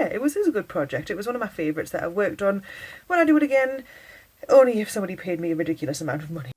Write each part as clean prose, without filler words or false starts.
yeah, it was a good project. It was one of my favourites that I've worked on. Would I do it again? Only if somebody paid me a ridiculous amount of money.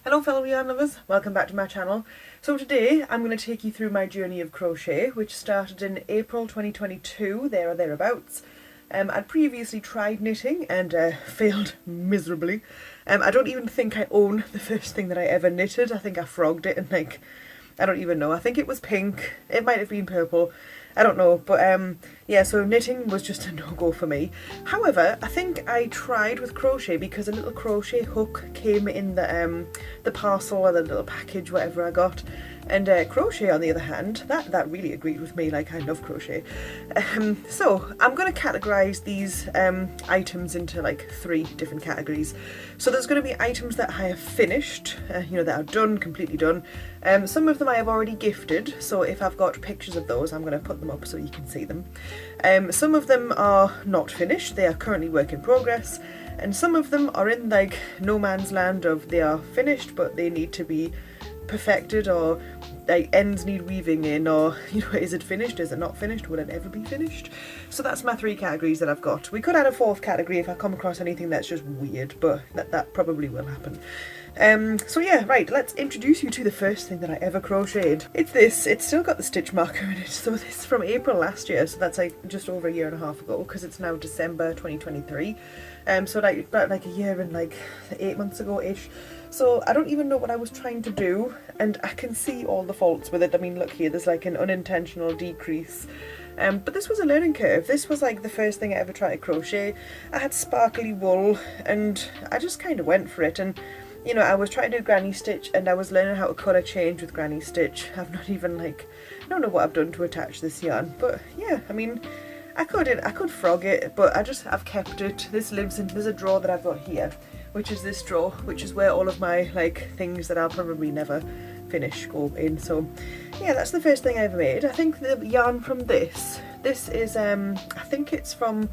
Hello fellow yarn lovers, welcome back to my channel. So today I'm going to take you through my journey of crochet, which started in April 2022, there or thereabouts. I'd previously tried knitting and failed miserably. I don't even think I own the first thing that I ever knitted. I think I frogged it and I don't even know. I think it was pink, it might have been purple, I don't know, but yeah, so knitting was just a no-go for me. However, I think I tried with crochet because a little crochet hook came in the parcel or the little package, whatever I got. And crochet, on the other hand, that really agreed with me. Like, I love crochet. So I'm going to categorise these items into like 3 different categories. So there's going to be items that I have finished, you know, that are done, completely done. Some of them I have already gifted, so if I've got pictures of those, I'm going to put them up so you can see them. Some of them are not finished, they are currently work in progress. And some of them are in like no man's land of they are finished, but they need to be perfected, or like ends need weaving in, or you know, is it finished, is it not finished, will it ever be finished? So that's my 3 categories that I've got. We could add a 4th category if I come across anything that's just weird, but that probably will happen. So yeah, right, let's introduce you to the first thing that I ever crocheted. It's this. It's still got the stitch marker in it, so this is from April last year, so that's like just over a year and a half ago, because it's now December 2023. So like about like a year and like 8 months ago-ish. So I don't even know what I was trying to do, and I can see all the faults with it. I mean, look here, there's like an unintentional decrease. But this was a learning curve. This was like the first thing I ever tried to crochet. I had sparkly wool, and I just kind of went for it. And you know, I was trying to do granny stitch, and I was learning how to colour change with granny stitch. I've not even like, I don't know what I've done to attach this yarn, but yeah, I mean, I could frog it, but I've kept it. This lives in, there's a drawer that I've got here, which is this drawer, which is where all of my like things that I'll probably never finish go in. So yeah, that's the first thing I ever made. I think the yarn from this is I think it's from,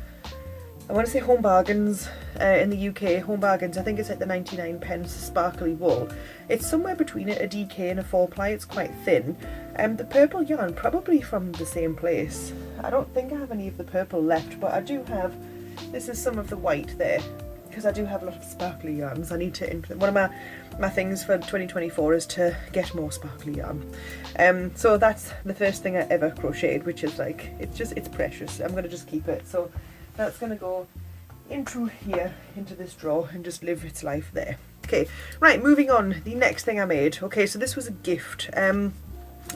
I want to say Home Bargains in the UK. Home Bargains, I think it's like the 99p sparkly wool. It's somewhere between a DK and a 4-ply. It's quite thin. The purple yarn, probably from the same place. I don't think I have any of the purple left, but I do have, this is some of the white there, because I do have a lot of sparkly yarns. I need to one of my things for 2024 is to get more sparkly yarn. So that's the first thing I ever crocheted, which is like, it's precious. I'm going to just keep it. So that's going to go in through here into this drawer and just live its life there. Okay, right, moving on. The next thing I made. Okay, so this was a gift.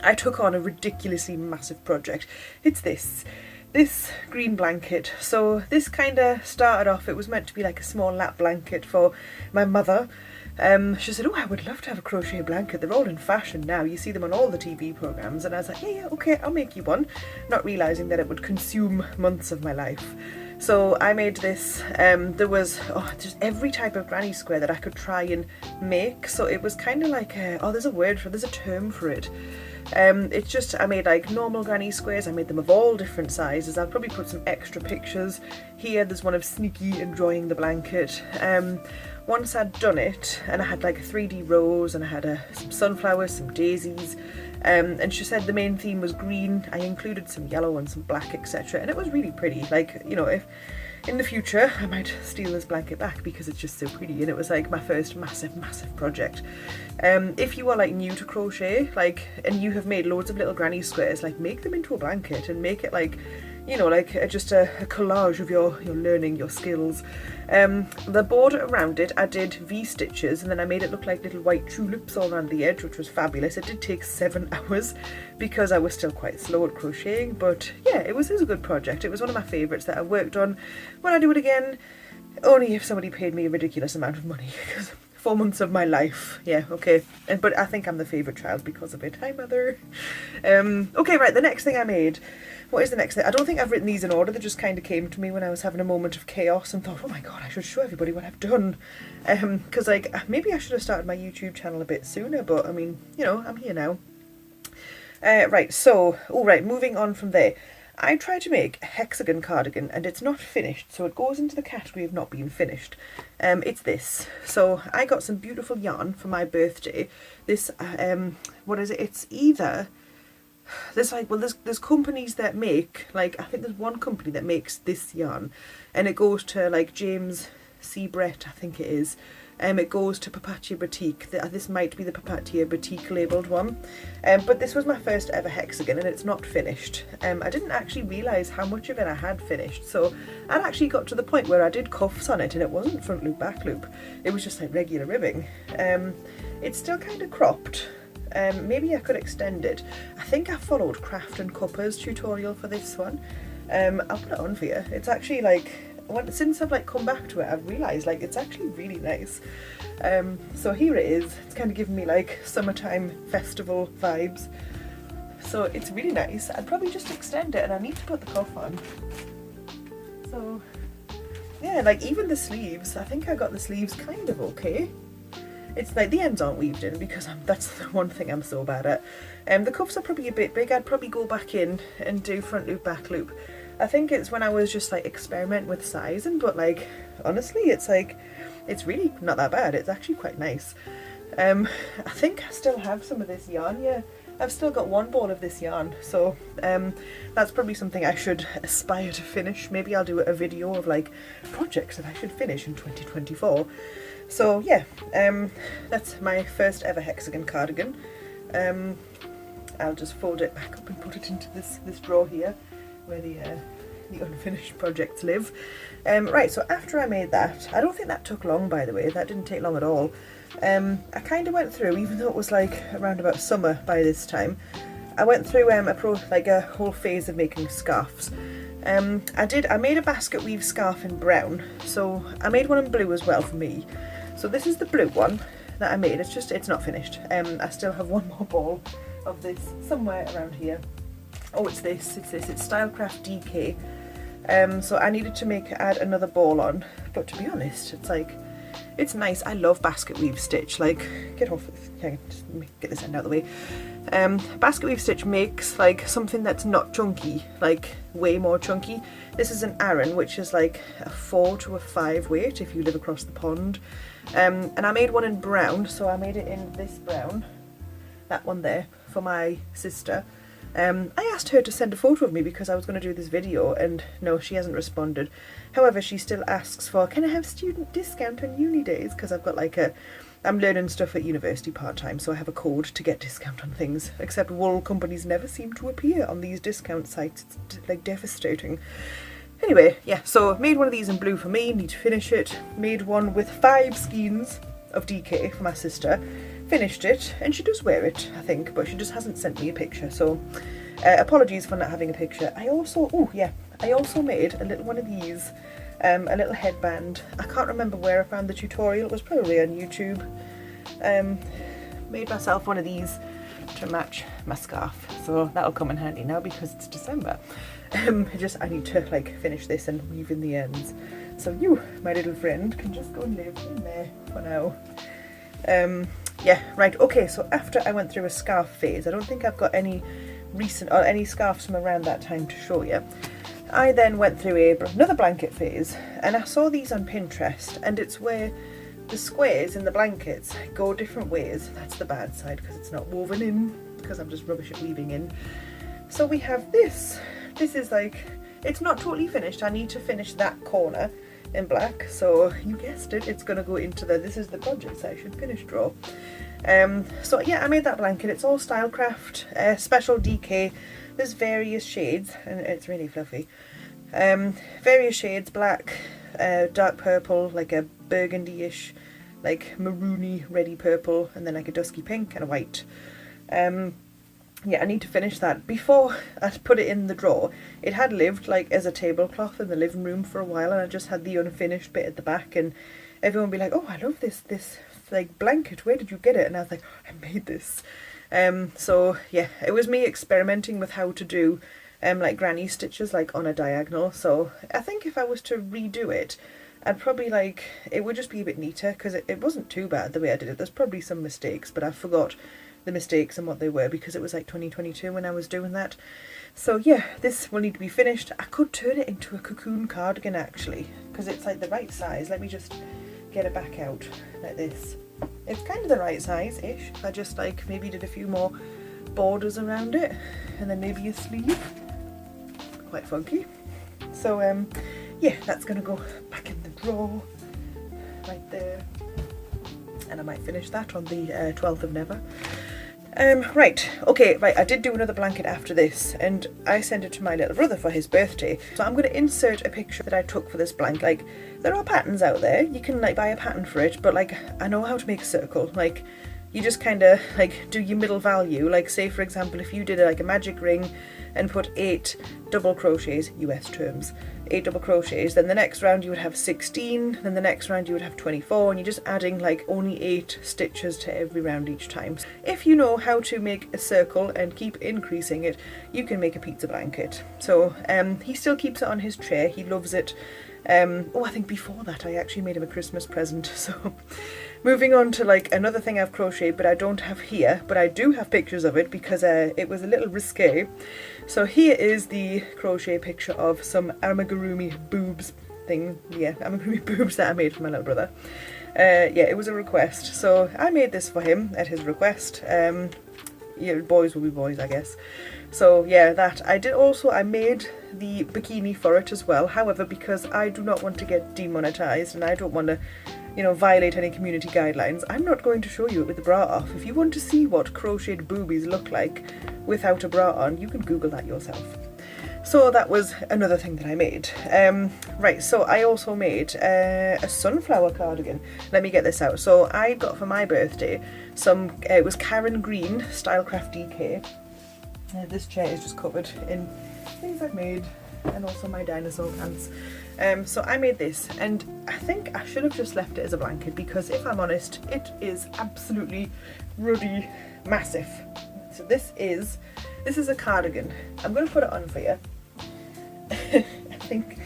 I took on a ridiculously massive project. It's this green blanket. So this kind of started off, it was meant to be like a small lap blanket for my mother. She said, oh, I would love to have a crochet blanket. They're all in fashion now. You see them on all the TV programs. And I was like, yeah, okay, I'll make you one. Not realising that it would consume months of my life. So I made this. There was just every type of granny square that I could try and make. So it was kind of like, there's a term for it. It's just, I made like normal granny squares. I made them of all different sizes. I'll probably put some extra pictures here. There's one of Sneaky enjoying the blanket. Once I'd done it, and I had like a 3D rose, and I had some sunflowers, some daisies, and she said the main theme was green. I included some yellow and some black, etc., and it was really pretty. Like, you know, if in the future I might steal this blanket back because it's just so pretty, and it was like my first massive project. If you are like new to crochet, like, and you have made loads of little granny squares, like, make them into a blanket and make it like, you know, like just a collage of your learning, your skills. The border around it, I did V-stitches, and then I made it look like little white tulips all around the edge, which was fabulous. It did take 7 hours because I was still quite slow at crocheting, but yeah, it was a good project. It was one of my favourites that I worked on. Would I do it again? Only if somebody paid me a ridiculous amount of money, because 4 months of my life, yeah, okay. But I think I'm the favourite child because of it. Hi, mother. Okay, right, the next thing I made. What is the next thing? I don't think I've written these in order. They just kind of came to me when I was having a moment of chaos and thought, oh my god, I should show everybody what I've done. Because like, maybe I should have started my YouTube channel a bit sooner, but I mean, you know, I'm here now. Right, so, moving on from there. I tried to make a hexagon cardigan and it's not finished, so it goes into the category of not being finished. It's this. So I got some beautiful yarn for my birthday. This, what is it? It's either, there's companies that make, like, I think there's one company that makes this yarn, and it goes to like James C. Brett, I think it is. It goes to Papatia Boutique. This might be the Papatia Boutique labelled one. But this was my first ever hexagon and it's not finished. I didn't actually realise how much of it I had finished. So I'd actually got to the point where I did cuffs on it and it wasn't front loop, back loop. It was just like regular ribbing. It's still kind of cropped. Maybe I could extend it. I think I followed Craft and Cuppa's tutorial for this one. I'll put it on for you. It's actually like, since I've like come back to it, I've realised like it's actually really nice. So here it is. It's kind of giving me like summertime festival vibes. So it's really nice. I'd probably just extend it, and I need to put the cuff on. So yeah, like even the sleeves, I think I got the sleeves kind of okay. It's like the ends aren't weaved in because that's the one thing I'm so bad at. The cuffs are probably a bit big. I'd probably go back in and do front loop, back loop. I think it's when I was just like experimenting with sizing, but like honestly it's like, it's really not that bad. It's actually quite nice. I think I still have some of this yarn. Yeah, I've still got one ball of this yarn, so that's probably something I should aspire to finish. Maybe I'll do a video of like projects that I should finish in 2024. So yeah, that's my first ever hexagon cardigan. I'll just fold it back up and put it into this drawer here, where the unfinished projects live. Right, so after I made that, I don't think that took long, by the way. That didn't take long at all. I kind of went through, even though it was like around about summer by this time, I went through a whole phase of making scarves. I made a basket weave scarf in brown, so I made one in blue as well for me. So this is the blue one that I made. It's not finished. I still have one more ball of this somewhere around here. Oh, it's Stylecraft DK. So I needed to add another ball on, but to be honest, it's nice. I love basket weave stitch. Like, get off, just get this end out of the way. Basket weave stitch makes like something that's not chunky, like way more chunky. This is an Aran, which is like a 4 to a 5 weight if you live across the pond. And I made one in brown, so I made it in this brown, that one there, for my sister. I asked her to send a photo of me because I was going to do this video, and no, she hasn't responded. However, she still asks for, can I have student discount on uni days? Because I've got like I'm learning stuff at university part-time, so I have a code to get discount on things. Except wool companies never seem to appear on these discount sites. It's like devastating. Anyway, yeah, so made one of these in blue for me, need to finish it. Made one with 5 skeins of DK for my sister. Finished it, and she does wear it, I think, but she just hasn't sent me a picture, so apologies for not having a picture. I also made a little one of these, a little headband. I can't remember where I found the tutorial. It was probably on YouTube. Made myself one of these to match my scarf, so that'll come in handy now because it's December. I need to like finish this and weave in the ends, so you, my little friend, can just go and live in there for now. Yeah, right, okay, so after I went through a scarf phase, I don't think I've got any recent or any scarves from around that time to show you. I then went through another blanket phase, and I saw these on Pinterest, and it's where the squares in the blankets go different ways. That's the bad side because it's not woven in, because I'm just rubbish at weaving in. So we have this. This is like, it's not totally finished. I need to finish that corner in black, so you guessed it, it's going to go into this is the project section finish drawer. So yeah, I made that blanket. It's all Stylecraft, special DK. There's various shades, and it's really fluffy. Various shades, black, dark purple, like a burgundy-ish, like maroony, reddy purple, and then like a dusky pink and a white. Yeah, I need to finish that. Before I put it in the drawer, it had lived like as a tablecloth in the living room for a while, and I just had the unfinished bit at the back, and everyone would be like, oh, I love this like blanket, where did you get it? And I was like, I made this. So yeah, it was me experimenting with how to do like granny stitches like on a diagonal. So I think if I was to redo it, I'd probably it would just be a bit neater, because it wasn't too bad the way I did it. There's probably some mistakes, but I forgot the mistakes and what they were, because it was like 2022 when I was doing that. So yeah, this will need to be finished. I could turn it into a cocoon cardigan actually, because it's like the right size. Let me just get it back out like this. It's kind of the right size-ish. I just like maybe did a few more borders around it, and then maybe a sleeve. Quite funky. So yeah, that's gonna go back in the drawer right there, and I might finish that on the 12th of Never. Right, okay, right, I did do another blanket after this, and I sent it to my little brother for his birthday. So I'm going to insert a picture that I took for this blanket. Like, there are patterns out there, you can like buy a pattern for it, but like, I know how to make a circle. Like, you just kind of like do your middle value. Like, say for example, if you did like a magic ring and put 8 double crochets, US terms, 8 double crochets, then the next round you would have 16, then the next round you would have 24, and you're just adding like only 8 stitches to every round each time. If you know how to make a circle and keep increasing it, you can make a pizza blanket. So he still keeps it on his tray, he loves it. Oh, I think before that I actually made him a Christmas present. So moving on to like another thing I've crocheted but I don't have here, but I do have pictures of it because it was a little risque. So here is the crochet picture of some amigurumi boobs thing. Yeah, amigurumi boobs that I made for my little brother. Yeah, it was a request, so I made this for him at his request. Yeah, boys will be boys, I guess. So yeah, that I did. Also, I made the bikini for it as well. However, because I do not want to get demonetized and I don't want to, you know, violate any community guidelines, I'm not going to show you it with the bra off. If you want to see what crocheted boobies look like without a bra on, you can Google that yourself. So that was another thing that I made. Right, so I also made a sunflower cardigan. Let me get this out. So I got for my birthday some, it was Karen Green Stylecraft DK. This chair is just covered in things I've made, and also my dinosaur pants. So I made this, and I think I should have just left it as a blanket because if I'm honest, it is absolutely ruddy massive. So this is a cardigan. I'm going to put it on for you. I think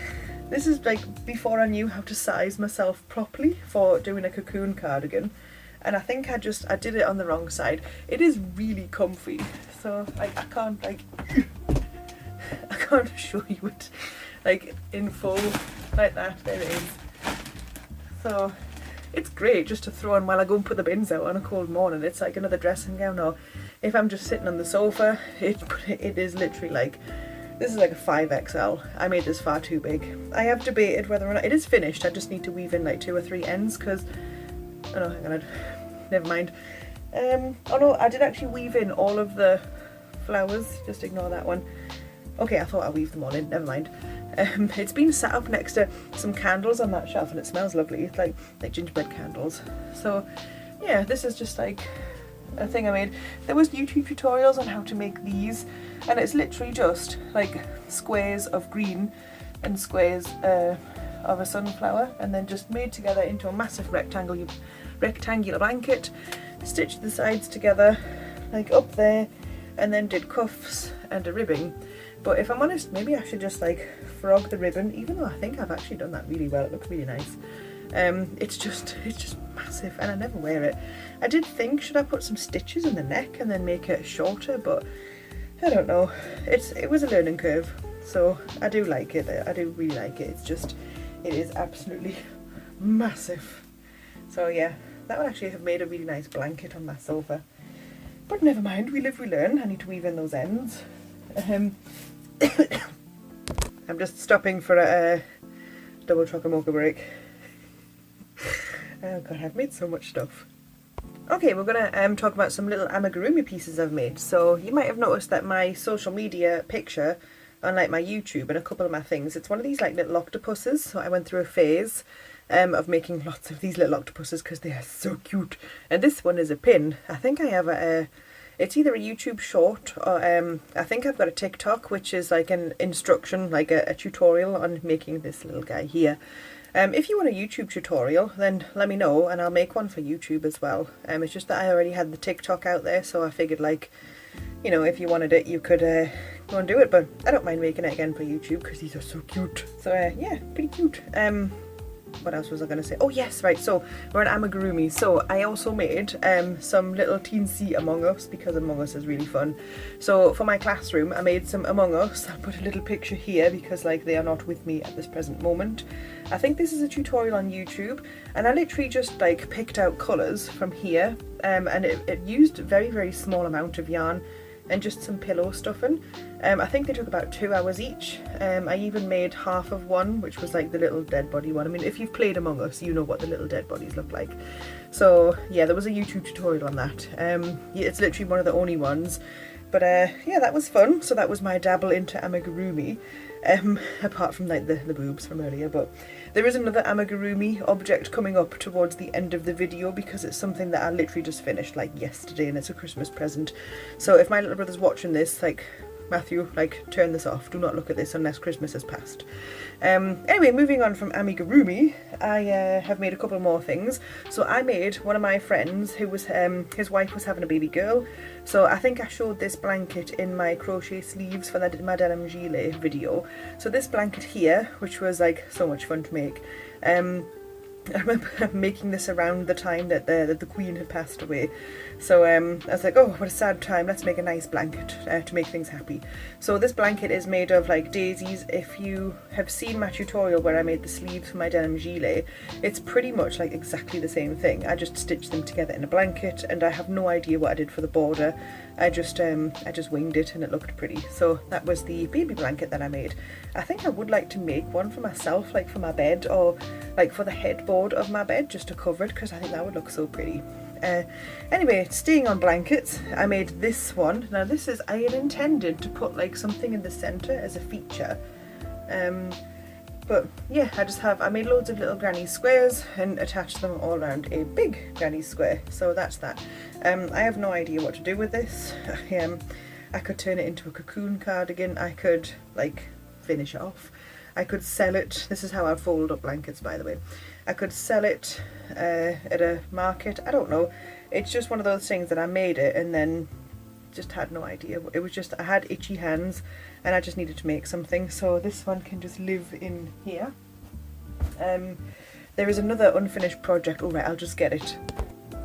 this is like before I knew how to size myself properly for doing a cocoon cardigan, and I think I did it on the wrong side. It is really comfy, so like I can't show you it like in full like that. There it is. So it's great just to throw on while I go and put the bins out on a cold morning. It's like another dressing gown, or if I'm just sitting on the sofa, it is literally like, this is like a 5XL. I made this far too big. I have debated whether or not it is finished. I just need to weave in like 2 or 3 ends because, oh no, hang on, never mind. Oh no, I did actually weave in all of the flowers, just ignore that one. Okay, I thought I weaved them all in, never mind. It's been sat up next to some candles on that shelf and it smells lovely. It's like gingerbread candles. So yeah, this is just like a thing I made. There was YouTube tutorials on how to make these, and it's literally just like squares of green and squares of a sunflower, and then just made together into a massive rectangular blanket, stitched the sides together like up there, and then did cuffs and a ribbing. But if I'm honest, maybe I should just like frog the ribbon, even though I think I've actually done that really well. It looks really nice. It's just massive, and I never wear it. I did think, should I put some stitches in the neck and then make it shorter, but I don't know. It was a learning curve, so I do like it. I do really like it. It's just, it is absolutely massive. So yeah, that would actually have made a really nice blanket on my sofa. But never mind, we live, we learn. I need to weave in those ends. I'm just stopping for a double chocolate mocha break. Oh god, I've made so much stuff. Okay, we're gonna talk about some little amigurumi pieces I've made. So you might have noticed that my social media picture on like my YouTube and a couple of my things, it's one of these like little octopuses. So I went through a phase of making lots of these little octopuses because they are so cute. And this one is a pin. I think I have it's either a YouTube short or I think I've got a TikTok, which is like an instruction, like a tutorial on making this little guy here. If you want a YouTube tutorial, then let me know and I'll make one for YouTube as well. It's just that I already had the TikTok out there, so I figured like, you know, if you wanted it, you could go and do it, but I don't mind making it again for YouTube because these are so cute. So yeah, pretty cute. what else was I going to say? Oh yes, right, so we're an amigurumi. So I also made some little teensy Among Us, because Among Us is really fun. So for my classroom I made some Among Us. I'll put a little picture here because like they are not with me at this present moment. I think this is a tutorial on YouTube, and I literally just like picked out colours from here, and it used a very small amount of yarn and just some pillow stuffing. I think they took about 2 hours each. I even made half of one, which was like the little dead body one. I mean, if you've played Among Us, you know what the little dead bodies look like. So yeah, there was a YouTube tutorial on that. Yeah, it's literally one of the only ones. But yeah, that was fun. So that was my dabble into amigurumi. Apart from like the boobs from earlier, but there is another amigurumi object coming up towards the end of the video because it's something that I literally just finished like yesterday, and it's a Christmas present. So if my little brother's watching this, like, Matthew, like, turn this off, do not look at this unless Christmas has passed. Anyway, moving on from amigurumi, I have made a couple more things. So I made one of my friends who was, his wife was having a baby girl, so I think I showed this blanket in my crochet sleeves for my denim gilet video. So this blanket here, which was like so much fun to make, I remember making this around the time that the Queen had passed away. So I was like, oh, what a sad time, let's make a nice blanket to make things happy. So this blanket is made of like daisies. If you have seen my tutorial where I made the sleeves for my denim gilet, it's pretty much like exactly the same thing. I just stitched them together in a blanket, and I have no idea what I did for the border. I just winged it and it looked pretty. So that was the baby blanket that I made. I think I would like to make one for myself, like for my bed, or like for the headboard of my bed, just to cover it, because I think that would look so pretty. Anyway, staying on blankets, I made this one. Now this is, I had intended to put like something in the centre as a feature, but yeah, I made loads of little granny squares and attached them all around a big granny square. So that's that. I have no idea what to do with this. I could turn it into a cocoon cardigan, I could like finish it off, I could sell it. This is how I fold up blankets, by the way. I could sell it at a market, I don't know. It's just one of those things that I made it and then just had no idea. It was just, I had itchy hands and I just needed to make something. So this one can just live in here. There is another unfinished project. Oh right, I'll just get it.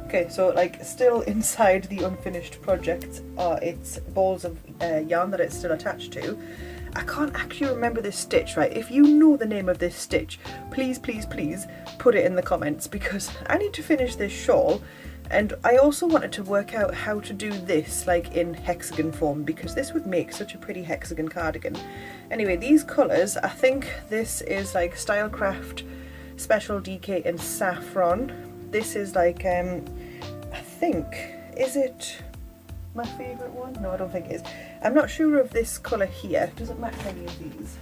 Okay, so like still inside the unfinished project are its balls of yarn that it's still attached to. I can't actually remember this stitch, right? If you know the name of this stitch, please put it in the comments, because I need to finish this shawl, and I also wanted to work out how to do this like in hexagon form, because this would make such a pretty hexagon cardigan. Anyway, these colours, I think this is like Stylecraft, Special DK and Saffron. This is like, I think, is it my favourite one? No, I don't think it is. I'm not sure of this colour here. Does it match any of these?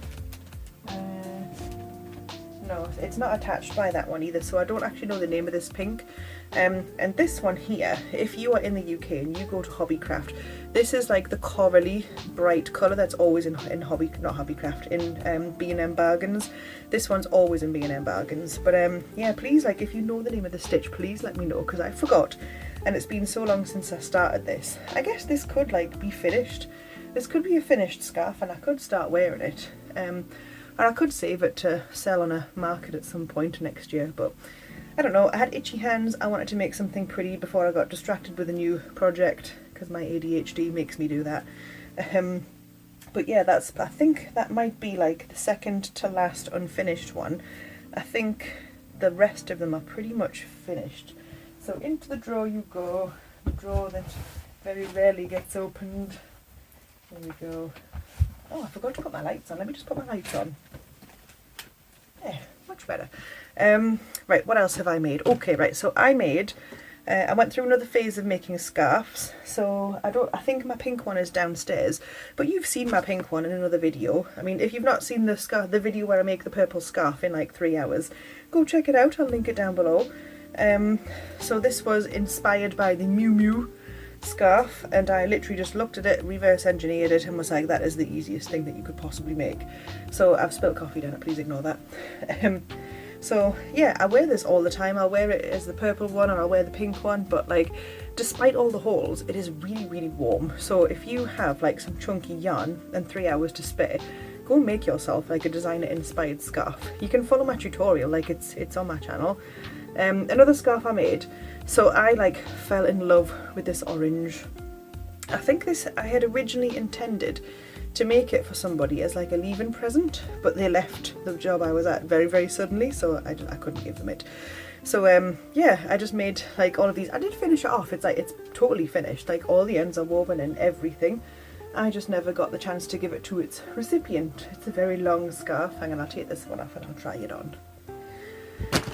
No, it's not attached by that one either, so I don't actually know the name of this pink. And this one here, if you are in the UK and you go to Hobbycraft, this is like the corally bright colour that's always in Hobbycraft, in B&M Bargains. This one's always in B&M Bargains. But yeah, please, like, if you know the name of the stitch, please let me know, because I forgot. And it's been so long since I started this. I guess this could like be finished. This could be a finished scarf and I could start wearing it. Or I could save it to sell on a market at some point next year, but I don't know. I had itchy hands. I wanted to make something pretty before I got distracted with a new project, because my ADHD makes me do that. But yeah, I think that might be like the second to last unfinished one. I think the rest of them are pretty much finished. So into the drawer you go, the drawer that very rarely gets opened. There we go. Oh, I forgot to put my lights on. Let me just put my lights on. Yeah, much better. Right, what else have I made? Okay, right, so I went through another phase of making scarves. So I think my pink one is downstairs, but you've seen my pink one in another video. I mean, if you've not seen the video where I make the purple scarf in like 3 hours, go check it out. I'll link it down below. So this was inspired by the Miu Miu scarf, and I literally just looked at it, reverse engineered it, and was like, that is the easiest thing that you could possibly make. So I've spilt coffee down it, please ignore that. So yeah, I wear this all the time. I'll wear it as the purple one or I'll wear the pink one, but like, despite all the holes, it is really warm. So if you have like some chunky yarn and 3 hours to spare, go and make yourself like a designer inspired scarf. You can follow my tutorial, like it's on my channel. Another scarf I made, so I like fell in love with this orange. I think this, I had originally intended to make it for somebody as like a leave-in present, but they left the job I was at very, very suddenly, so I couldn't give them it. So yeah, I just made like all of these. I did finish it off, it's like, it's totally finished, like all the ends are woven and everything. I just never got the chance to give it to its recipient. It's a very long scarf. Hang on, I'll take this one off and I'll try it on.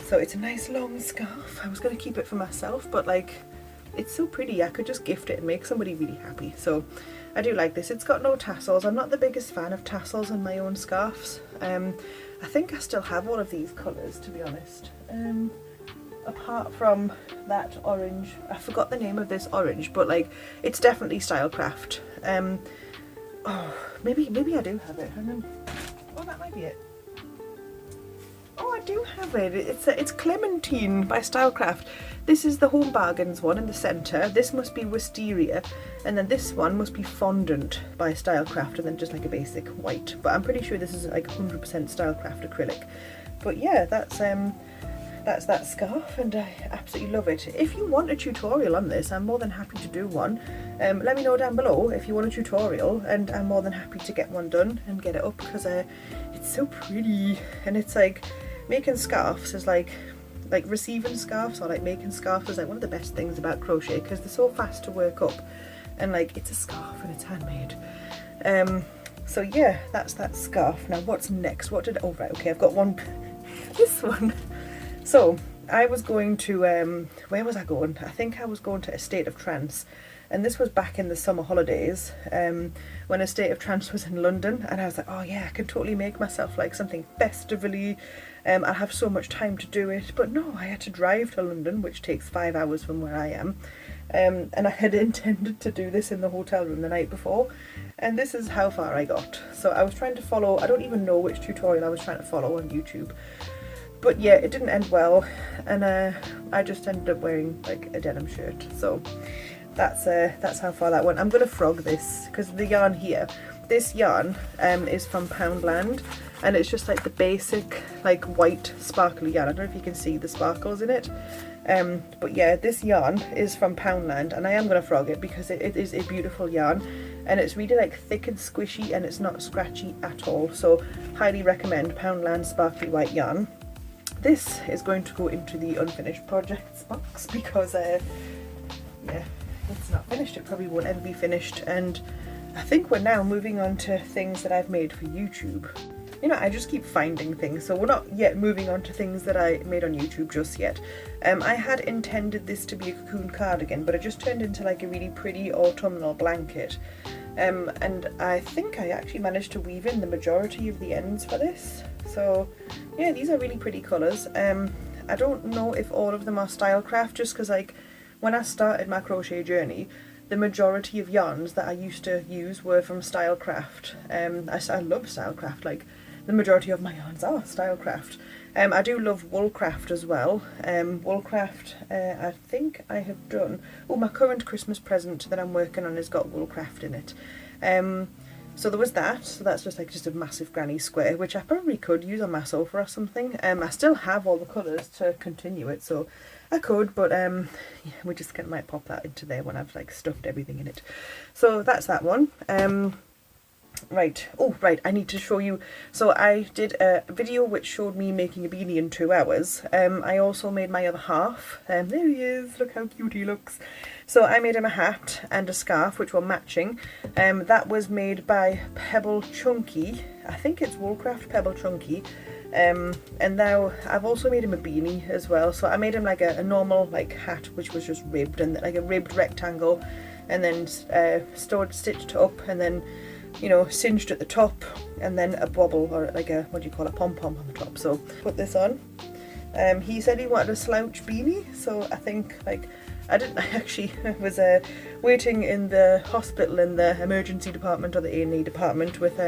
So it's a nice long scarf. I was going to keep it for myself, but like, it's so pretty, I could just gift it and make somebody really happy. So I do like this. It's got no tassels. I'm not the biggest fan of tassels in my own scarves. I think I still have all of these colours, to be honest. Apart from that orange, I forgot the name of this orange, but like, it's definitely Stylecraft. Oh, maybe I do have it. Hang on. Oh, that might be it. Oh, I do have it. It's Clementine by Stylecraft. This is the Home Bargains one in the centre. This must be Wisteria, and then this one must be Fondant by Stylecraft, and then just like a basic white. But I'm pretty sure this is like 100% Stylecraft acrylic. But yeah, that's that scarf, and I absolutely love it. If you want a tutorial on this, I'm more than happy to do one. Let me know down below if you want a tutorial, and I'm more than happy to get one done and get it up, because it's so pretty. And it's like, making scarves is like receiving scarves, or like making scarves is like one of the best things about crochet, because they're so fast to work up, and like, it's a scarf and it's handmade. So yeah, that's that scarf. Now what's next? What did, oh right, okay, I've got one, this one. So I was going to, where was I going? I think I was going to A State of Trance, and this was back in the summer holidays, when A State of Trance was in London, and I was like, oh yeah, I can totally make myself like something festively. I'll have so much time to do it. But no, I had to drive to London, which takes 5 hours from where I am, and I had intended to do this in the hotel room the night before, and this is how far I got. So I was trying to follow, I don't even know which tutorial I was trying to follow on YouTube. But yeah, it didn't end well, and I just ended up wearing like a denim shirt. So that's how far that went. I'm gonna frog this, because the yarn here, this yarn is from Poundland, and it's just like the basic like white sparkly yarn. I don't know if you can see the sparkles in it, but yeah, this yarn is from Poundland, and I am gonna frog it because it is a beautiful yarn, and it's really like thick and squishy, and it's not scratchy at all. So highly recommend Poundland sparkly white yarn. This is going to go into the unfinished projects box, because yeah, it's not finished. It probably won't ever be finished, and I think we're now moving on to things that I've made for YouTube. You know, I just keep finding things, so we're not yet moving on to things that I made on YouTube just yet. I had intended this to be a cocoon cardigan, but it just turned into like a really pretty autumnal blanket. And I think I actually managed to weave in the majority of the ends for this. So yeah, these are really pretty colours. I don't know if all of them are Stylecraft, just because like when I started my crochet journey, the majority of yarns that I used to use were from Stylecraft. I love Stylecraft, like the majority of my yarns are Stylecraft. I do love Woolcraft as well. Woolcraft, I think I have done, oh, my current Christmas present that I'm working on has got Woolcraft in it. So there was that, so that's just like a massive granny square, which I probably could use on my sofa or something. I still have all the colours to continue it, so I could, but yeah, we just might pop that into there when I've like stuffed everything in it. So that's that one. Right, oh right, I need to show you, so I did a video which showed me making a beanie in 2 hours. I also made my other half, there he is, look how cute he looks. So I made him a hat and a scarf which were matching. That was made by Pebble Chunky, I think it's Woolcraft Pebble Chunky. And now I've also made him a beanie as well. So I made him like a normal like hat which was just ribbed, and like a ribbed rectangle, and then stitched up, and then, you know, cinched at the top, and then a bobble, or like a, what do you call it, pom-pom on the top. So put this on. He said he wanted a slouch beanie, so I think like I actually was waiting in the hospital in the emergency department or the A&E department with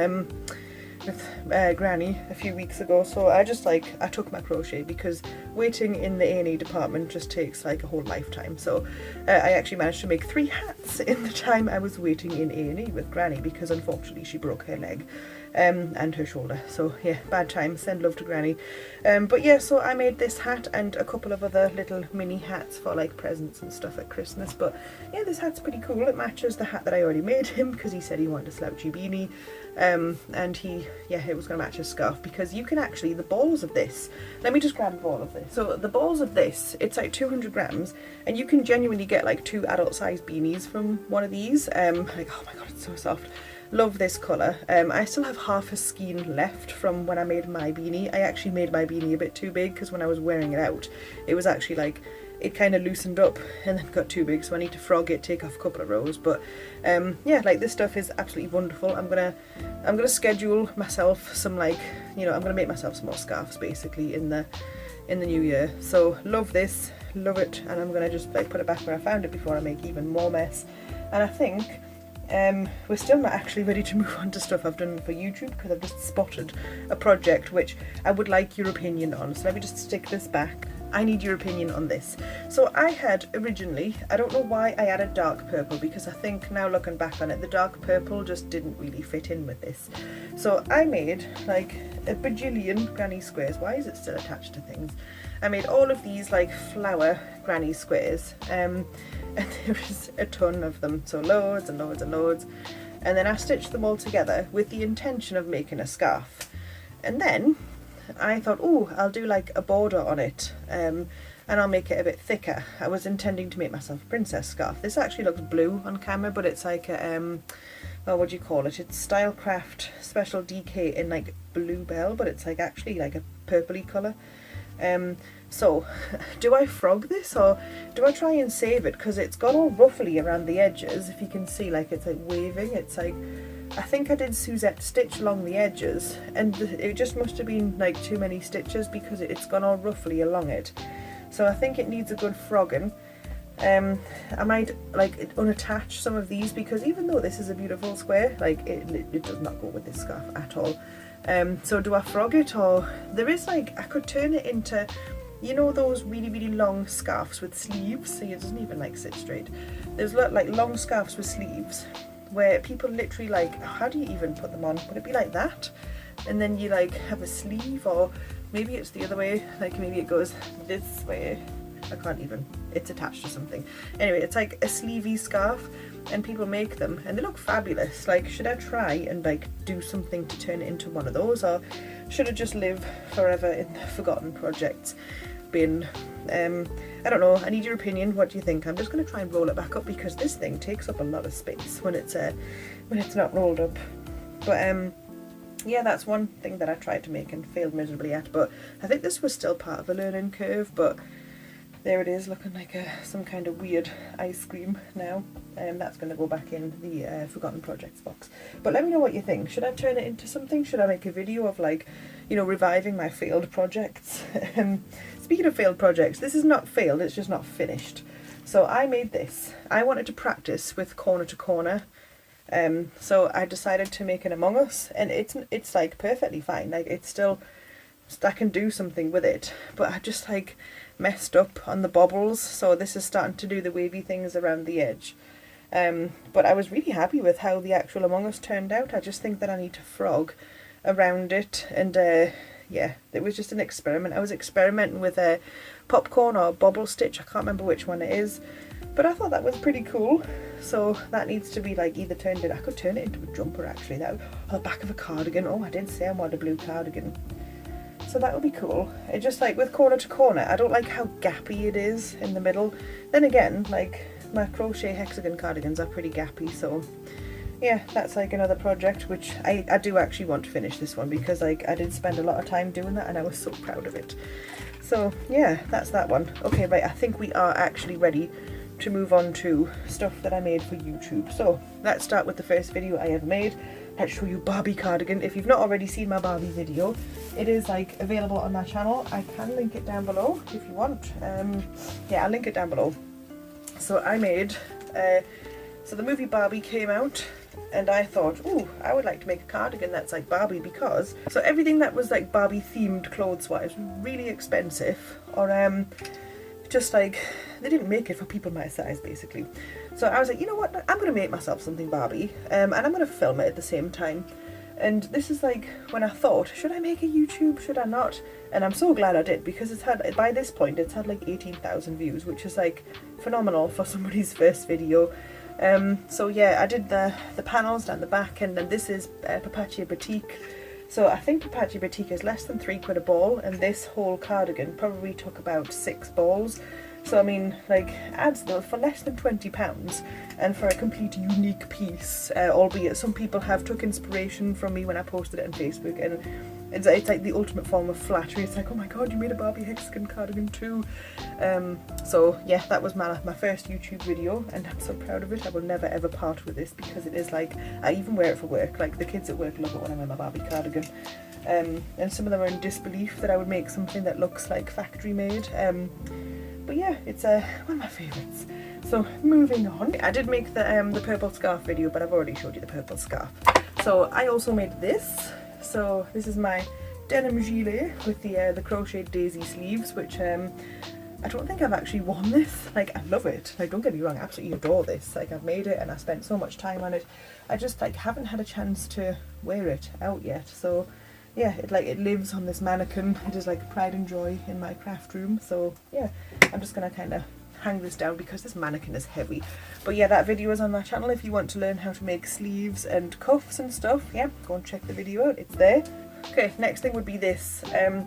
with Granny a few weeks ago, so I took my crochet because waiting in the A&E department just takes like a whole lifetime. So I actually managed to make 3 hats in the time I was waiting in A&E with Granny, because unfortunately she broke her leg and her shoulder. So yeah, bad time, send love to Granny. But yeah, so I made this hat and a couple of other little mini hats for like presents and stuff at Christmas. But yeah, this hat's pretty cool. It matches the hat that I already made him because he said he wanted a slouchy beanie. And it was going to match his scarf, because you can actually, the balls of this, let me just grab a ball of this. So the balls of this, it's like 200 grams, and you can genuinely get like 2 adult sized beanies from one of these. Like, oh my god, it's so soft. Love this colour. I still have half a skein left from when I made my beanie. I actually made my beanie a bit too big, because when I was wearing it out, it was actually like, it kind of loosened up and then got too big, so I need to frog it, take off a couple of rows. But yeah, like this stuff is absolutely wonderful. I'm gonna schedule myself some, like, you know, I'm gonna make myself some more scarves basically in the new year. So love this, love it, and I'm gonna just like put it back where I found it before I make even more mess. And I think we're still not actually ready to move on to stuff I've done for YouTube, because I've just spotted a project which I would like your opinion on. So let me just stick this back. I need your opinion on this. So I had originally, I don't know why I added dark purple, because I think now looking back on it, the dark purple just didn't really fit in with this. So I made like a bajillion granny squares. Why is it still attached to things? I made all of these like flower granny squares, and there is a ton of them, so loads and loads and loads. And then I stitched them all together with the intention of making a scarf. And then I thought, oh, I'll do like a border on it, and I'll make it a bit thicker. I was intending to make myself a princess scarf. This actually looks blue on camera, but it's like a, well, what do you call it? It's Stylecraft Special DK in like Bluebell, but it's like actually like a purpley colour. So do I frog this, or do I try and save it? Because it's got all ruffly around the edges. If you can see, like it's like waving. It's like, I think I did Suzette stitch along the edges, and it just must have been like too many stitches, because it's gone all ruffly along it. So I think it needs a good frogging. I might like unattach some of these, because even though this is a beautiful square, like it does not go with this scarf at all. So do I frog it, or there is like, I could turn it into, you know, those really really long scarves with sleeves, so it doesn't even like sit straight. There's like long scarves with sleeves where people literally like, how do you even put them on? Would it be like that? And then you like have a sleeve, or maybe it's the other way, like maybe it goes this way. I can't even, it's attached to something. Anyway, it's like a sleevey scarf, and people make them and they look fabulous. Like, should I try and like do something to turn it into one of those, or should it just live forever in the forgotten projects bin? I don't know, I need your opinion. What do you think? I'm just going to try and roll it back up, because this thing takes up a lot of space when it's not rolled up. But yeah, that's one thing that I tried to make and failed miserably at, but I think this was still part of a learning curve. But there it is, looking like some kind of weird ice cream now. That's going to go back in the Forgotten Projects box. But let me know what you think. Should I turn it into something? Should I make a video of, like, you know, reviving my failed projects? Speaking of failed projects, this is not failed, it's just not finished. So I made this. I wanted to practice with corner to corner. So I decided to make an Among Us, and it's like perfectly fine. Like, it's still, I can do something with it, but I just like messed up on the bobbles, so this is starting to do the wavy things around the edge. But I was really happy with how the actual Among Us turned out. I just think that I need to frog around it, and yeah, it was just an experiment. I was experimenting with a popcorn or bobble stitch, I can't remember which one it is, but I thought that was pretty cool. So that needs to be like either turned in, I could turn it into a jumper actually, that would, or the back of a cardigan. Oh, I did say I wanted a blue cardigan. So that would be cool. It just, like, with corner to corner, I don't like how gappy it is in the middle. Then again, like, my crochet hexagon cardigans are pretty gappy, so yeah, that's like another project which I do actually want to finish this one, because like I did spend a lot of time doing that and I was so proud of it. So yeah, that's that one. Okay, right, I think we are actually ready to move on to stuff that I made for YouTube. So let's start with the first video I ever made. Let's show you Barbie cardigan. If you've not already seen my Barbie video, it is like available on my channel. I can link it down below if you want. Yeah, I'll link it down below. So I made, so the movie Barbie came out and I thought, oh, I would like to make a cardigan that's like Barbie, because so everything that was like Barbie themed clothes wise was really expensive, or just like they didn't make it for people my size basically. So I was like, you know what, I'm gonna make myself something Barbie, and I'm gonna film it at the same time. And this is like when I thought, should I make a YouTube, should I not? And I'm so glad I did, because it's had, by this point, it's had like 18,000 views, which is like phenomenal for somebody's first video. So yeah, I did the panels down the back, and then this is Papacia Batik. So I think Papacia Batik is less than £3 a ball, and this whole cardigan probably took about 6 balls. So I mean, like, adds though for less than £20, and for a complete unique piece, albeit some people have took inspiration from me when I posted it on Facebook, and it's like the ultimate form of flattery. It's like, oh my god, you made a Barbie hexagon cardigan too. So yeah, that was my first YouTube video, and I'm so proud of it. I will never ever part with this, because it is like, I even wear it for work. Like, the kids at work love it when I wear my Barbie cardigan. And some of them are in disbelief that I would make something that looks like factory made. But yeah, it's one of my favourites. So moving on, I did make the purple scarf video, but I've already showed you the purple scarf. So I also made this. So this is my denim gilet with the crocheted daisy sleeves, which I don't think I've actually worn this. Like, I love it. Like, don't get me wrong, I absolutely adore this. Like, I've made it and I spent so much time on it. I just like haven't had a chance to wear it out yet. So yeah, it lives on this mannequin. It is like pride and joy in my craft room. So yeah, I'm just gonna kind of hang this down because this mannequin is heavy. But yeah, that video is on my channel if you want to learn how to make sleeves and cuffs and stuff. Yeah, go and check the video out, it's there. Okay, next thing would be this.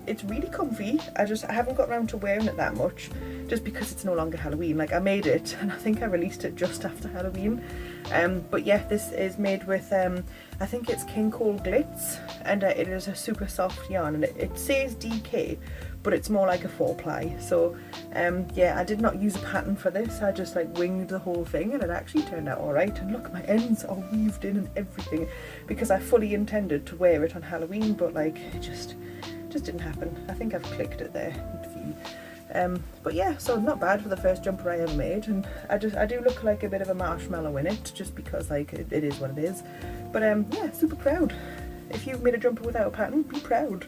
It's really comfy. I haven't got around to wearing it that much, just because it's no longer Halloween. Like, I made it and I think I released it just after Halloween. But yeah, this is made with I think it's King Cole Glitz, and it is a super soft yarn, and it says DK, but it's more like a 4-ply. So yeah, I did not use a pattern for this. I just like winged the whole thing, and it actually turned out alright. And look, my ends are weaved in and everything, because I fully intended to wear it on Halloween, but like it just didn't happen. I think I've clicked it there. But yeah, so not bad for the first jumper I ever made, and I do look like a bit of a marshmallow in it, just because like it is what it is. But yeah, super proud. If you've made a jumper without a pattern, be proud.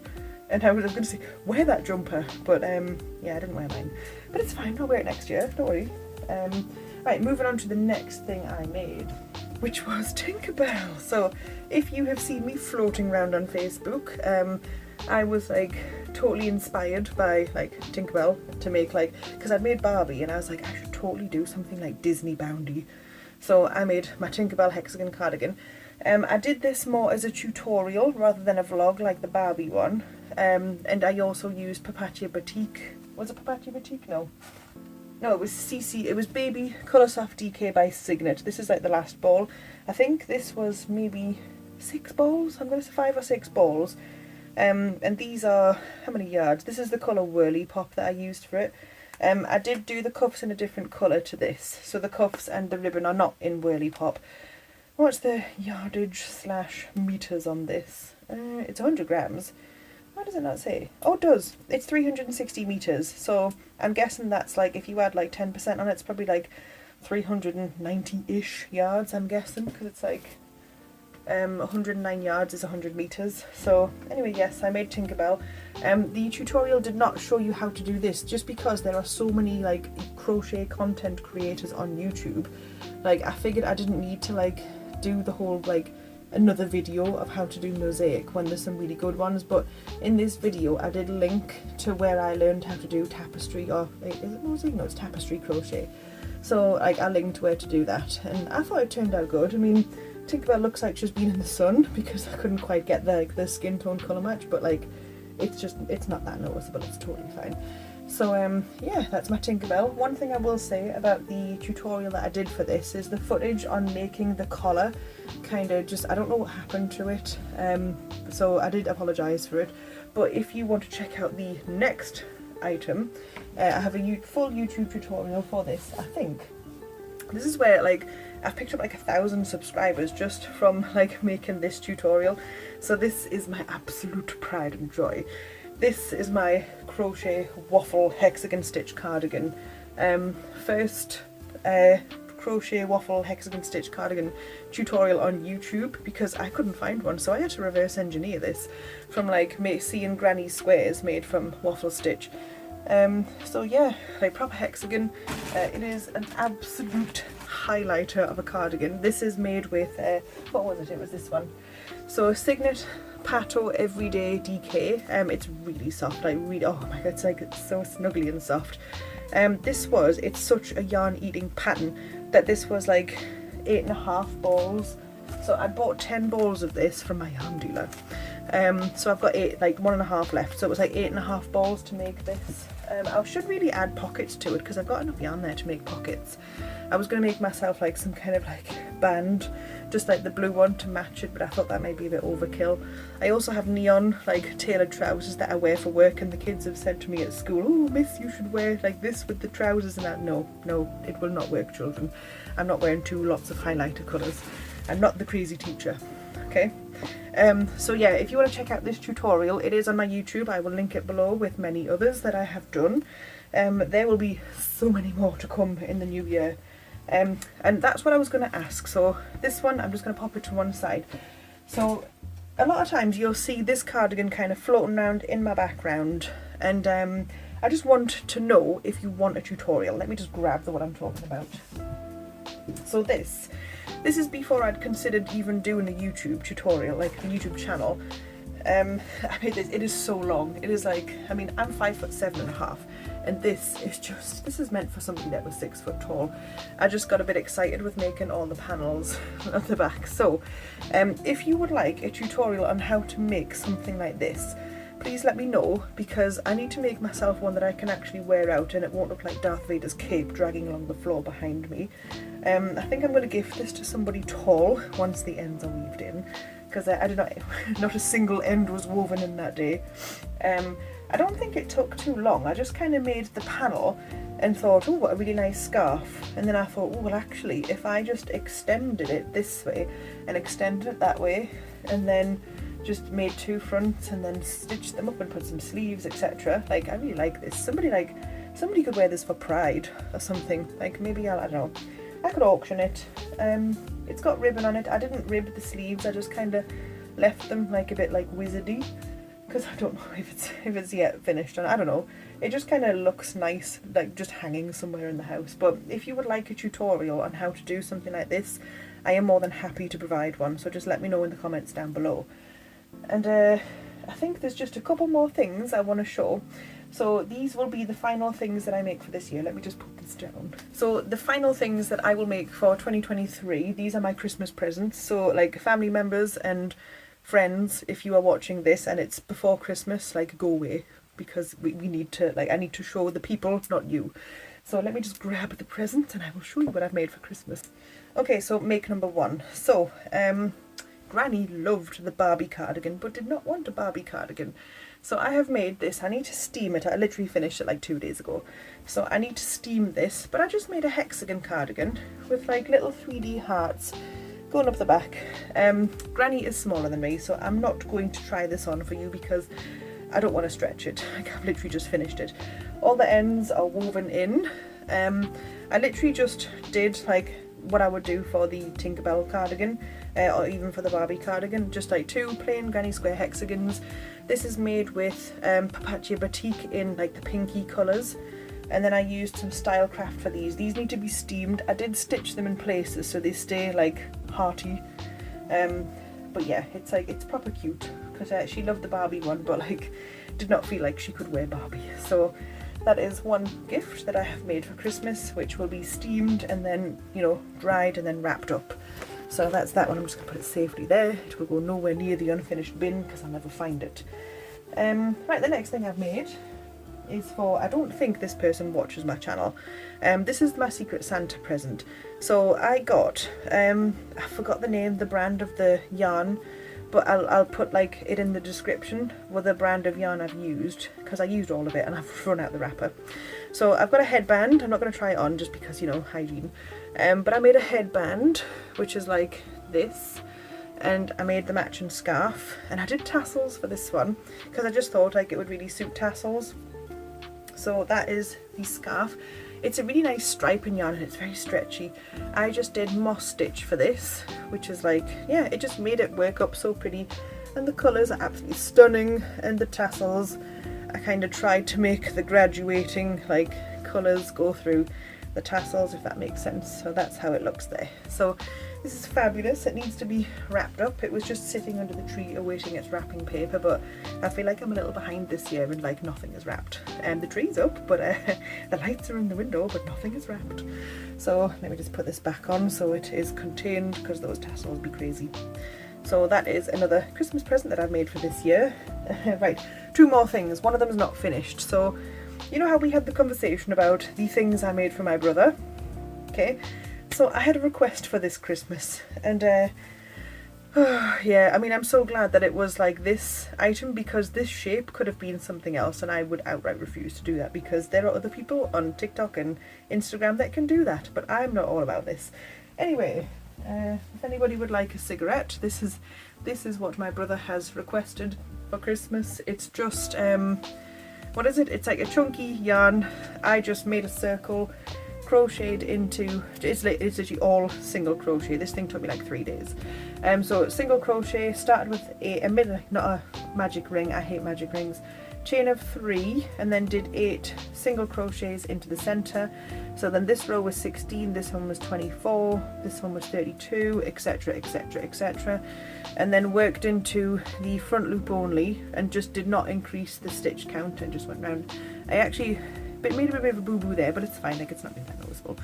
And I was going to say, wear that jumper, but yeah, I didn't wear mine. But it's fine, I'll wear it next year, don't worry. Right, moving on to the next thing I made, which was Tinkerbell. So if you have seen me floating around on Facebook, I was like totally inspired by like Tinkerbell to make, like, because I'd made Barbie and I was like, I should totally do something like Disney boundy. So I made my Tinkerbell hexagon cardigan. I did this more as a tutorial rather than a vlog like the Barbie one. And I also used Papacia Batik. Was it Papacia Batik? No, it was CC. It was Baby Colour Soft DK by Signet. This is like the last ball. I think this was maybe 6 balls. I'm going to say 5 or 6 balls. And these are, how many yards? This is the colour Whirly Pop that I used for it. I did do the cuffs in a different colour to this. So the cuffs and the ribbon are not in Whirly Pop. What's the yardage / meters on this? It's 100 grams. Why does it not say? Oh, it does. It's 360 meters. So I'm guessing that's like, if you add like 10% on it, it's probably like 390-ish yards, I'm guessing, because it's like 109 yards is 100 meters. So anyway, yes, I made Tinkerbell. The tutorial did not show you how to do this, just because there are so many like crochet content creators on YouTube. Like, I figured I didn't need to like do the whole like another video of how to do mosaic when there's some really good ones, but in this video I did link to where I learned how to do tapestry, or is it mosaic? No, it's tapestry crochet. So like I linked where to do that, and I thought it turned out good. I mean, Tinkerbell looks like she's been in the sun because I couldn't quite get the skin tone colour match, but like it's not that noticeable, it's totally fine. So yeah, that's my Tinkerbell. One thing I will say about the tutorial that I did for this is the footage on making the collar kind of just, I don't know what happened to it, so I did apologise for it. But if you want to check out the next item, I have a full YouTube tutorial for this. I think this is where like I've picked up like 1,000 subscribers just from like making this tutorial. So this is my absolute pride and joy. This is my crochet waffle hexagon stitch cardigan. First crochet waffle hexagon stitch cardigan tutorial on YouTube because I couldn't find one, so I had to reverse engineer this from like seeing granny squares made from waffle stitch. So yeah, like proper hexagon. It is an absolute highlighter of a cardigan. This is made with, what was it? It was this one. So Signet Pato Everyday DK. It's really soft, like really, oh my god, it's so snuggly and soft. It's such a yarn eating pattern that this was like 8.5 balls. So I bought 10 balls of this from my yarn dealer. So I've got 1.5 left. So it was like 8.5 balls to make this. I should really add pockets to it because I've got enough yarn there to make pockets. I was going to make myself like some kind of like band, just like the blue one to match it, but I thought that might be a bit overkill. I also have neon like tailored trousers that I wear for work, and the kids have said to me at school, "Oh miss, you should wear like this with the trousers," and that. No, it will not work, children. I'm not wearing lots of highlighter colours. I'm not the crazy teacher. Okay. So yeah, if you want to check out this tutorial, it is on my YouTube. I will link it below with many others that I have done. There will be so many more to come in the new year. And that's what I was going to ask. So this one, I'm just going to pop it to one side. So a lot of times you'll see this cardigan kind of floating around in my background, and I just want to know if you want a tutorial. Let me just grab what I'm talking about. So this is before I'd considered even doing a YouTube tutorial, like a YouTube channel. I mean, it is so long. It is like, I mean, I'm 5'7.5", and this is meant for somebody that was 6 foot tall. I just got a bit excited with making all the panels at the back. So, if you would like a tutorial on how to make something like this, please let me know, because I need to make myself one that I can actually wear out and it won't look like Darth Vader's cape dragging along the floor behind me. I think I'm going to gift this to somebody tall once the ends are weaved in, because I did not a single end was woven in that day. I don't think it took too long. I just kind of made the panel and thought, oh, what a really nice scarf. And then I thought, oh, well actually, if I just extended it this way and extended it that way, and then just made 2 fronts and then stitched them up and put some sleeves, etc. Like, I really like this. Somebody could wear this for Pride or something. Like, maybe I don't know. I could auction it. It's got ribbon on it. I didn't rib the sleeves. I just kind of left them like a bit like wizardy, because I don't know if it's yet finished. And I don't know. It just kind of looks nice, like just hanging somewhere in the house. But if you would like a tutorial on how to do something like this, I am more than happy to provide one. So just let me know in the comments down below. And I think there's just a couple more things I want to show. So these will be the final things that I make for this year. Let me just put this down. So the final things that I will make for 2023, these are my Christmas presents. So like family members and friends, if you are watching this and it's before Christmas, like go away, because we need to, like, I need to show the people, not you. So let me just grab the present and I will show you what I've made for Christmas. Okay, so make number 1. So Granny loved the Barbie cardigan but did not want a Barbie cardigan. So I have made this. I need to steam it. I literally finished it like 2 days ago. So I need to steam this, but I just made a hexagon cardigan with like little 3D hearts going up the back. Granny is smaller than me, so I'm not going to try this on for you because I don't want to stretch it. Like, I've literally just finished it. All the ends are woven in. I literally just did like what I would do for the Tinkerbell cardigan, or even for the Barbie cardigan, just like 2 plain granny square hexagons. This is made with Papatia Batik in like the pinky colours, and then I used some Stylecraft for these. These need to be steamed. I did stitch them in places so they stay like hearty, but yeah, it's proper cute, because she loved the Barbie one but like did not feel like she could wear Barbie. So that is one gift that I have made for Christmas, which will be steamed and then, you know, dried and then wrapped up. So that's that one. I'm just going to put it safely there. It will go nowhere near the unfinished bin because I'll never find it. Right, the next thing I've made is for, I don't think this person watches my channel. This is my Secret Santa present. So I got, I forgot the name, the brand of the yarn, but I'll put like it in the description with the brand of yarn I've used, because I used all of it and I've run out the wrapper. So I've got a headband. I'm not going to try it on just because, you know, hygiene. But I made a headband which is like this, and I made the matching scarf, and I did tassels for this one because I just thought like it would really suit tassels. So that is the scarf. It's a really nice striping yarn and it's very stretchy. I just did moss stitch for this, which is like, yeah, it just made it work up so pretty. And the colours are absolutely stunning, and the tassels, I kind of tried to make the graduating like colours go through the tassels, if that makes sense. So that's how it looks there. So this is fabulous. It needs to be wrapped up. It was just sitting under the tree awaiting its wrapping paper, but I feel like I'm a little behind this year and like nothing is wrapped. The tree's up, but the lights are in the window, but nothing is wrapped. So let me just put this back on so it is contained, because those tassels be crazy. So that is another Christmas present that I've made for this year. Right, 2 more things. One of them is not finished. So you know how we had the conversation about the things I made for my brother? Okay, so I had a request for this Christmas, and yeah, I mean, I'm so glad that it was like this item, because this shape could have been something else and I would outright refuse to do that, because there are other people on TikTok and Instagram that can do that, but I'm not all about this. Anyway, if anybody would like a cigarette, this is what my brother has requested for Christmas. It's just what is it? It's like a chunky yarn. I just made a circle, crocheted into, it's literally all single crochet. This thing took me like 3 days. So single crochet, started with not a magic ring, I hate magic rings, chain of 3, and then did 8 single crochets into the center. So then this row was 16, this one was 24, this one was 32, etc, etc, etc, and then worked into the front loop only and just did not increase the stitch count and just went round. I actually made a bit of a boo-boo there, but it's fine, like it's not been that noticeable.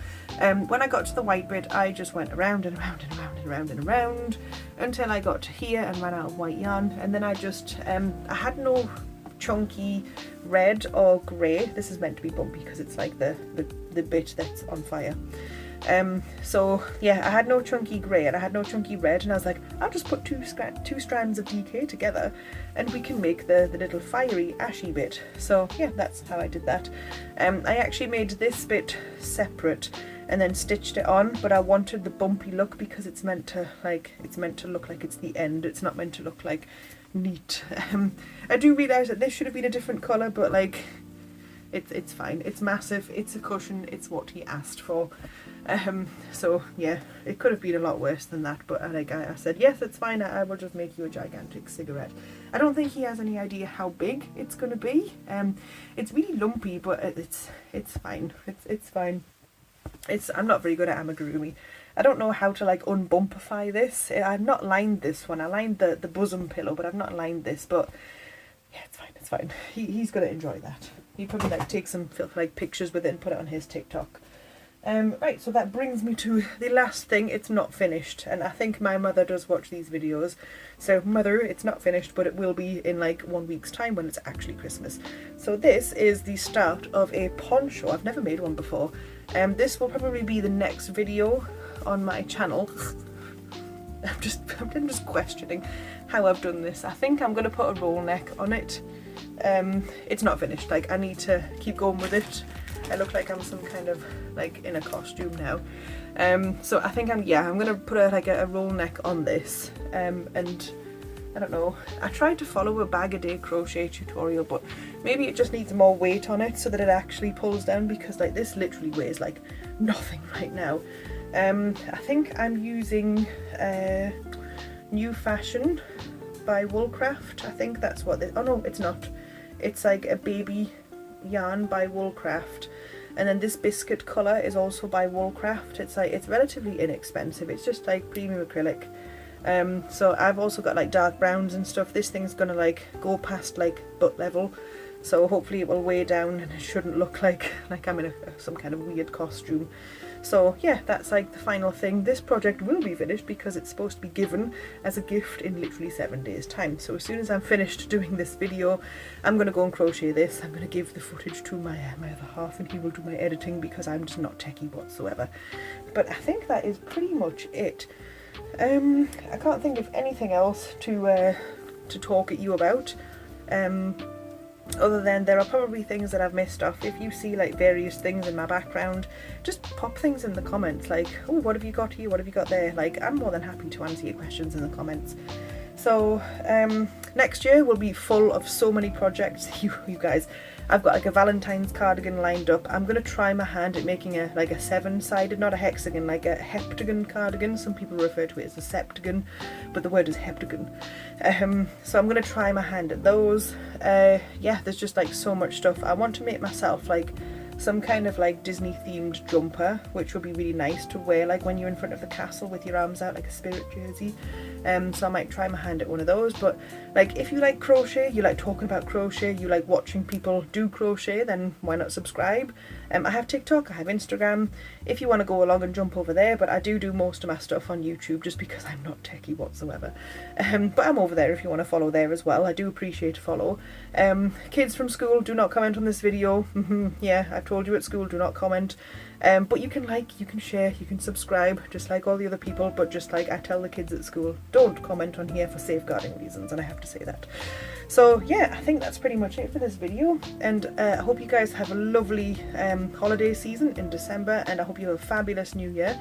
When I got to the white bit, I just went around and around and around and around and around until I got to here and ran out of white yarn, and then I just I had no chunky red or grey. This is meant to be bumpy because it's like the bit that's on fire. So yeah, I had no chunky grey and I had no chunky red, and I was like, I'll just put two strands of DK together and we can make the little fiery ashy bit. So yeah, that's how I did that. I actually made this bit separate and then stitched it on, but I wanted the bumpy look because it's meant to look like it's the end. It's not meant to look like neat. I do realise that this should have been a different colour, but like it's fine. It's massive, it's a cushion, it's what he asked for. So yeah, it could have been a lot worse than that, but I said yes, it's fine, I will just make you a gigantic cigarette. I don't think he has any idea how big it's gonna be. It's really lumpy, but it's fine. It's fine. I'm not very good at amigurumi. I don't know how to like unbumpify this. I've not lined this one. I lined the bosom pillow, but I've not lined this. But yeah, it's fine. It's fine. He's gonna enjoy that. He probably like take some like pictures with it and put it on his TikTok. Right, so that brings me to the last thing. It's not finished, and I think my mother does watch these videos. So mother, it's not finished, but it will be in like 1 week's time when it's actually Christmas. So this is the start of a poncho. I've never made one before. This will probably be the next video on my channel. I'm just questioning how I've done this. I think I'm going to put a roll neck on it. It's not finished, like I need to keep going with it. I look like I'm some kind of like in a costume now. So I think I'm going to put a roll neck on this. And I don't know, I tried to follow a bag a day crochet tutorial, but maybe it just needs more weight on it so that it actually pulls down, because like this literally weighs like nothing right now. I think I'm using New Fashion by Woolcraft. I think that's what oh no, it's not. It's like a baby yarn by Woolcraft, and then this biscuit colour is also by Woolcraft. It's relatively inexpensive. It's just like premium acrylic. So I've also got like dark browns and stuff. This thing's gonna like go past like butt level, so hopefully it will weigh down and it shouldn't look like I'm in some kind of weird costume. So yeah, that's like the final thing. This project will be finished because it's supposed to be given as a gift in literally 7 days time. So as soon as I'm finished doing this video, I'm going to go and crochet this. I'm going to give the footage to my other half and he will do my editing because I'm just not techie whatsoever. But I think that is pretty much it. I can't think of anything else to talk at you about. Other than there are probably things that I've missed off. If you see like various things in my background, just pop things in the comments like, oh, what have you got here, what have you got there? Like, I'm more than happy to answer your questions in the comments. So next year will be full of so many projects. You guys, I've got like a Valentine's cardigan lined up. I'm going to try my hand at making a like a 7-sided, not a hexagon, like a heptagon cardigan. Some people refer to it as a septagon, but the word is heptagon. So I'm going to try my hand at those. Yeah, there's just like so much stuff. I want to make myself like some kind of like Disney themed jumper, which would be really nice to wear like when you're in front of the castle with your arms out, like a spirit jersey. So I might try my hand at one of those. But like, if you like crochet, you like talking about crochet, you like watching people do crochet, then why not subscribe? I have TikTok, I have Instagram, if you want to go along and jump over there, but I do most of my stuff on YouTube just because I'm not techie whatsoever. But I'm over there if you want to follow there as well. I do appreciate a follow. Kids from school, do not comment on this video. Yeah, I've told you at school, do not comment. But you can like, you can share, you can subscribe, just like all the other people, but just like I tell the kids at school, don't comment on here for safeguarding reasons, and I have to say that. So yeah, I think that's pretty much it for this video, and I hope you guys have a lovely holiday season in December, and I hope you have a fabulous new year,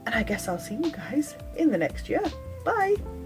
and I guess I'll see you guys in the next year. Bye!